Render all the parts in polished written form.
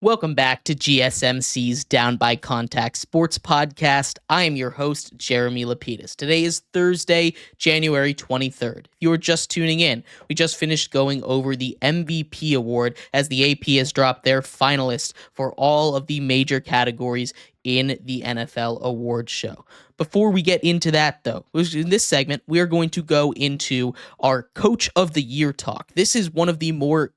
Welcome back to GSMC's Down by Contact Sports Podcast. I am your host, Jeremy Lapidus. Today is Thursday, January 23rd. If you are just tuning in, we just finished going over the MVP award as the AP has dropped their finalists for all of the major categories in the NFL awards show. Before we get into that, though, in this segment, we are going to go into our Coach of the Year talk. This is one of the more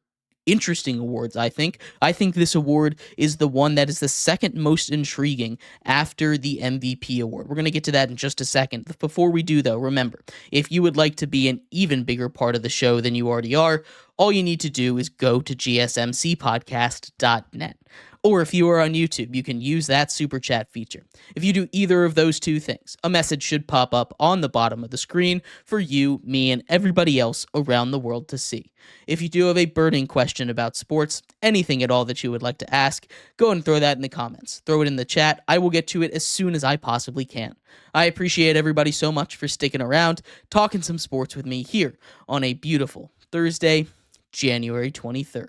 interesting awards, I think. I think this award is the one that is the second most intriguing after the MVP award. We're going to get to that in just a second. Before we do, though, remember, if you would like to be an even bigger part of the show than you already are, all you need to do is go to gsmcpodcast.net. Or if you are on YouTube, you can use that super chat feature. If you do either of those two things, a message should pop up on the bottom of the screen for you, me, and everybody else around the world to see. If you do have a burning question about sports, anything at all that you would like to ask, go and throw that in the comments. Throw it in the chat. I will get to it as soon as I possibly can. I appreciate everybody so much for sticking around, talking some sports with me here on a beautiful Thursday, January 23rd.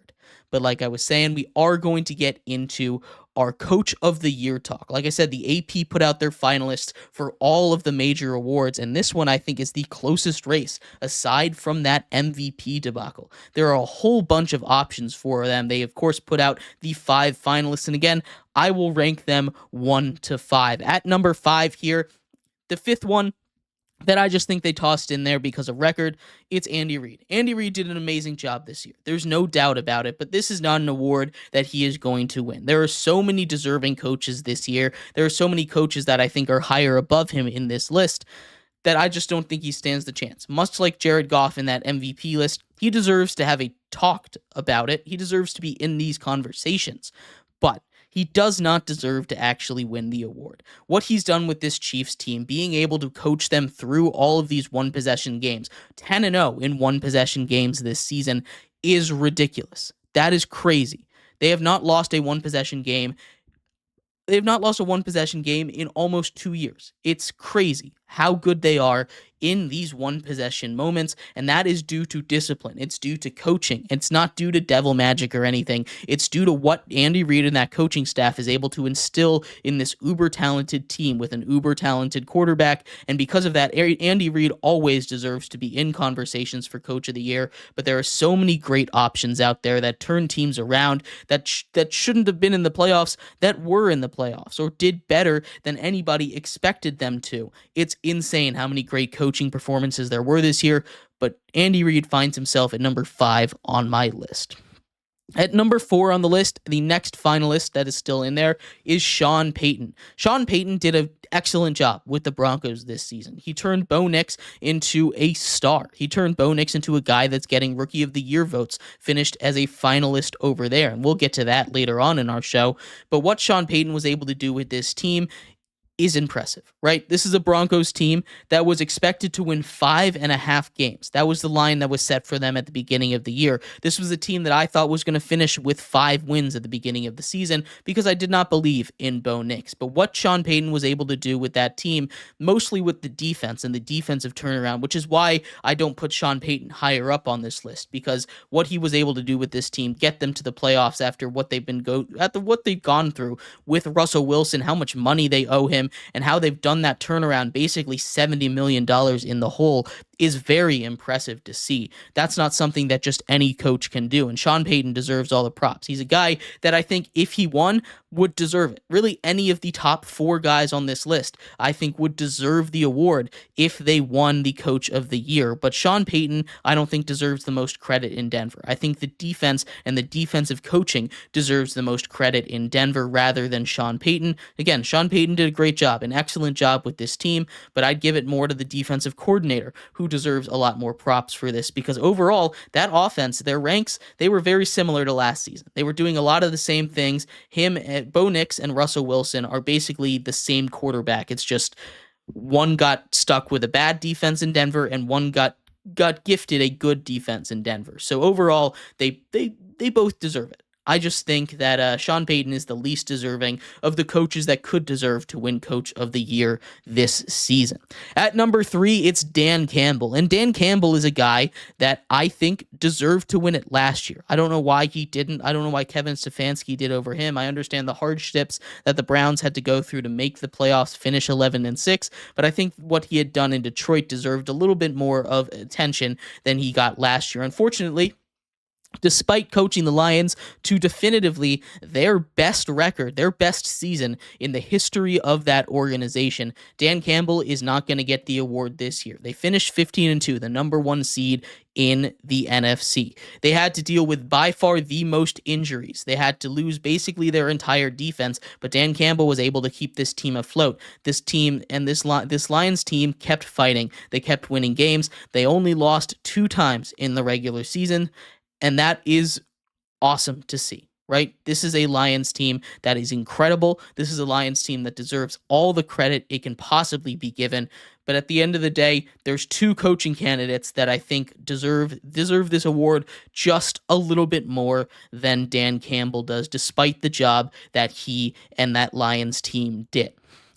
But like I was saying, we are going to get into our Coach of the Year talk. Like I said, the AP put out their finalists for all of the major awards, and this one I think is the closest race, aside from that MVP debacle. There are a whole bunch of options for them. They, of course, put out the 5 finalists, and again, I will rank them 1 to 5. At number 5 here, the 5th one that I just think they tossed in there because of record, it's Andy Reid. Andy Reid did an amazing job this year. There's no doubt about it, but this is not an award that he is going to win. There are so many deserving coaches this year. There are so many coaches that I think are higher above him in this list that I just don't think he stands the chance. Much like Jared Goff in that MVP list, he deserves to have a talked about it. He deserves to be in these conversations. But he does not deserve to actually win the award. What he's done with this Chiefs team, being able to coach them through all of these one-possession games, 10-0 in one-possession games this season, is ridiculous. That is crazy. They have not lost a one-possession game. They have not lost a one-possession game in almost 2 years. It's crazy how good they are in these one-possession moments, and that is due to discipline. It's due to coaching. It's not due to devil magic or anything. It's due to what Andy Reid and that coaching staff is able to instill in this uber-talented team with an uber-talented quarterback, and because of that, Andy Reid always deserves to be in conversations for Coach of the Year, but there are so many great options out there that turn teams around, that shouldn't have been in the playoffs, that were in the playoffs, or did better than anybody expected them to. It's insane how many great coaching performances there were this year, but Andy Reid finds himself at number 5 on my list. At number 4 on the list, the next finalist that is still in there is Sean Payton. Sean Payton did an excellent job with the Broncos this season. He turned Bo Nix into a star. He turned Bo Nix into a guy that's getting Rookie of the Year votes, finished as a finalist over there, and we'll get to that later on in our show. But what Sean Payton was able to do with this team is impressive, right? This is a Broncos team that was expected to win 5.5 games. That was the line that was set for them at the beginning of the year. This was a team that I thought was going to finish with 5 wins at the beginning of the season because I did not believe in Bo Nix. But what Sean Payton was able to do with that team, mostly with the defense and the defensive turnaround, which is why I don't put Sean Payton higher up on this list, because what he was able to do with this team, get them to the playoffs after what they've gone through with Russell Wilson, how much money they owe him, and how they've done that turnaround, basically $70 million in the hole, is very impressive to see. That's not something that just any coach can do, and Sean Payton deserves all the props. He's a guy that I think if he won, would deserve it. Really, any of the top 4 guys on this list, I think, would deserve the award if they won the Coach of the Year. But Sean Payton, I don't think, deserves the most credit in Denver. I think the defense and the defensive coaching deserves the most credit in Denver rather than Sean Payton. Again, Sean Payton did a great job, an excellent job with this team, but I'd give it more to the defensive coordinator, who deserves a lot more props for this, because overall, that offense, their ranks, they were very similar to last season. They were doing a lot of the same things. Bo Nix and Russell Wilson are basically the same quarterback. It's just one got stuck with a bad defense in Denver and one got gifted a good defense in Denver. So overall, they both deserve it. I just think that Sean Payton is the least deserving of the coaches that could deserve to win Coach of the Year this season. At number 3, it's Dan Campbell. And Dan Campbell is a guy that I think deserved to win it last year. I don't know why he didn't. I don't know why Kevin Stefanski did over him. I understand the hardships that the Browns had to go through to make the playoffs, finish 11-6, but I think what he had done in Detroit deserved a little bit more of attention than he got last year. Unfortunately, despite coaching the Lions to definitively their best record, their best season in the history of that organization, Dan Campbell is not going to get the award this year. They finished 15-2, the number 1 seed in the NFC. They had to deal with by far the most injuries. They had to lose basically their entire defense, but Dan Campbell was able to keep this team afloat. This team and this Lions team kept fighting. They kept winning games. They only lost 2 times in the regular season. And that is awesome to see, right? This is a Lions team that is incredible. This is a Lions team that deserves all the credit it can possibly be given. But at the end of the day, there's 2 coaching candidates that I think deserve this award just a little bit more than Dan Campbell does, despite the job that he and that Lions team did.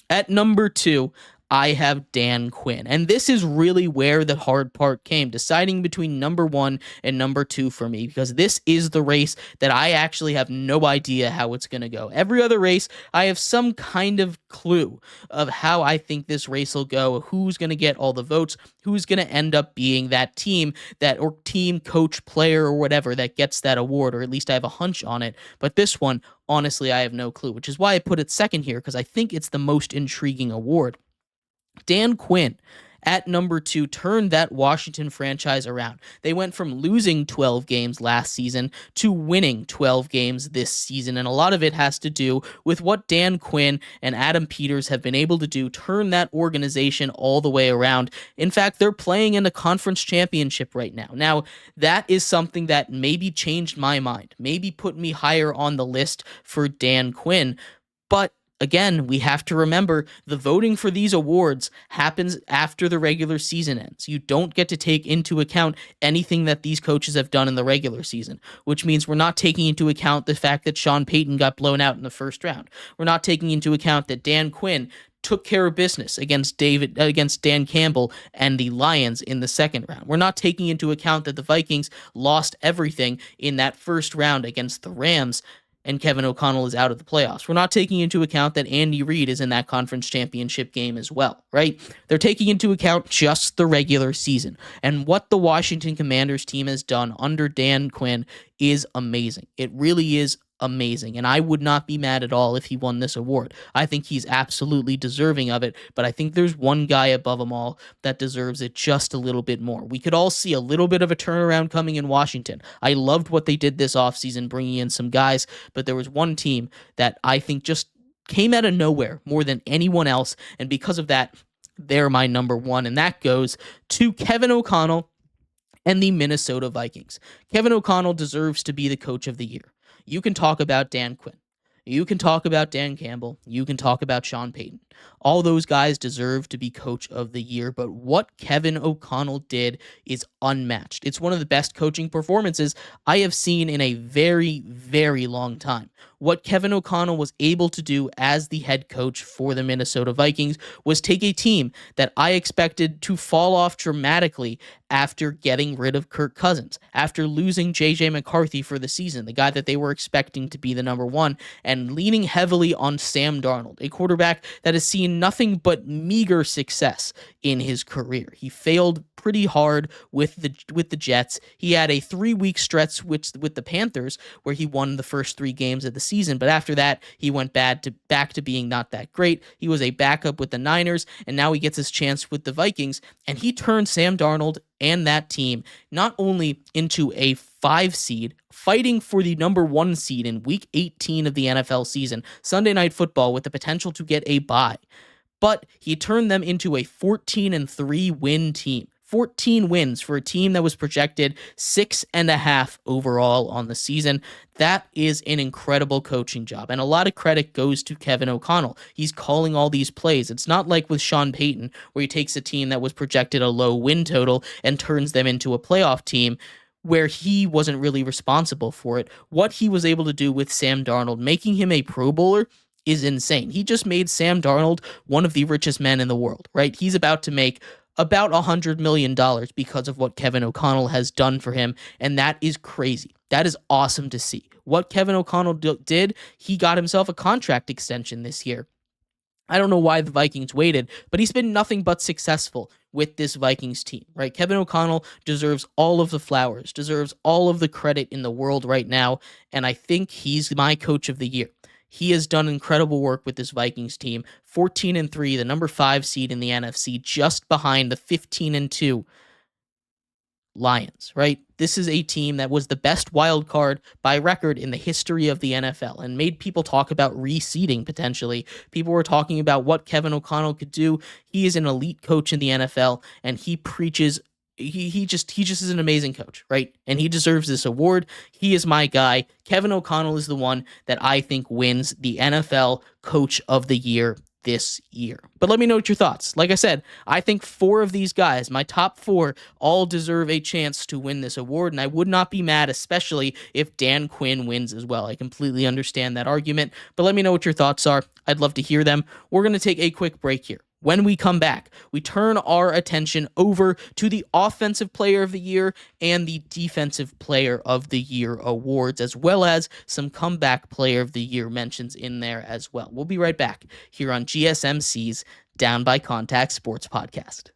At number 2, I have Dan Quinn. And this is really where the hard part came, deciding between number 1 and number 2 for me, because this is the race that I actually have no idea how it's going to go. Every other race, I have some kind of clue of how I think this race will go, who's going to get all the votes, who's going to end up being that team, or team, coach, player, or whatever that gets that award, or at least I have a hunch on it. But this one, honestly, I have no clue, which is why I put it second here, because I think it's the most intriguing award. Dan Quinn, at number 2, turned that Washington franchise around. They went from losing 12 games last season to winning 12 games this season, and a lot of it has to do with what Dan Quinn and Adam Peters have been able to do, turn that organization all the way around. In fact, they're playing in a conference championship right now. Now, that is something that maybe changed my mind, maybe put me higher on the list for Dan Quinn, but again, we have to remember the voting for these awards happens after the regular season ends. You don't get to take into account anything that these coaches have done in the regular season, which means we're not taking into account the fact that Sean Payton got blown out in the first round. We're not taking into account that Dan Quinn took care of business against Dan Campbell and the Lions in the second round. We're not taking into account that the Vikings lost everything in that first round against the Rams, and Kevin O'Connell is out of the playoffs. We're not taking into account that Andy Reid is in that conference championship game as well, right? They're taking into account just the regular season. And what the Washington Commanders team has done under Dan Quinn is amazing. It really is amazing, and I would not be mad at all if he won this award. I think he's absolutely deserving of it, but I think there's one guy above them all that deserves it just a little bit more. We could all see a little bit of a turnaround coming in Washington. I loved what they did this offseason, bringing in some guys, but there was one team that I think just came out of nowhere more than anyone else, and because of that, they're my number 1, and that goes to Kevin O'Connell and the Minnesota Vikings. Kevin O'Connell deserves to be the coach of the year. You can talk about Dan Quinn. You can talk about Dan Campbell. You can talk about Sean Payton. All those guys deserve to be coach of the year, but what Kevin O'Connell did is unmatched. It's one of the best coaching performances I have seen in a very, very long time. What Kevin O'Connell was able to do as the head coach for the Minnesota Vikings was take a team that I expected to fall off dramatically after getting rid of Kirk Cousins, after losing J.J. McCarthy for the season, the guy that they were expecting to be the number 1, and leaning heavily on Sam Darnold, a quarterback that has seen nothing but meager success in his career. He failed pretty hard with the Jets. He had a 3-week stretch with the Panthers where he won the first 3 games of the season, but after that, he went back to being not that great. He was a backup with the Niners, and now he gets his chance with the Vikings, and he turned Sam Darnold and that team not only into a 5 seed, fighting for the number 1 seed in Week 18 of the NFL season, Sunday Night Football, with the potential to get a bye, but he turned them into a 14-3 win team. 14 wins for a team that was projected 6.5 overall on the season. That is an incredible coaching job, and a lot of credit goes to Kevin O'Connell. He's calling all these plays. It's not like with Sean Payton, where he takes a team that was projected a low win total and turns them into a playoff team. where he wasn't really responsible for it. What he was able to do with Sam Darnold, making him a Pro Bowler, is insane. He just made Sam Darnold one of the richest men in the world, right? He's about to make about $100 million because of what Kevin O'Connell has done for him, and that is crazy. That is awesome to see. What Kevin O'Connell did, he got himself a contract extension this year. I don't know why the Vikings waited, but he's been nothing but successful with this Vikings team, right? Kevin O'Connell deserves all of the flowers, deserves all of the credit in the world right now, and I think he's my coach of the year. He has done incredible work with this Vikings team. 14-3, the number 5 seed in the NFC, just behind the 15-2 Lions, right? This is a team that was the best wild card by record in the history of the NFL and made people talk about reseeding potentially. People were talking about what Kevin O'Connell could do. He is an elite coach in the NFL, and he preaches. He just is an amazing coach, right? And he deserves this award. He is my guy. Kevin O'Connell is the one that I think wins the NFL Coach of the Year this year. But let me know what your thoughts. Like I said, I think 4 of these guys, my top 4, all deserve a chance to win this award, and I would not be mad, especially if Dan Quinn wins as well. I completely understand that argument, but let me know what your thoughts are. I'd love to hear them. We're going to take a quick break here. When we come back, we turn our attention over to the Offensive Player of the Year and the Defensive Player of the Year awards, as well as some Comeback Player of the Year mentions in there as well. We'll be right back here on GSMC's Down by Contact Sports Podcast.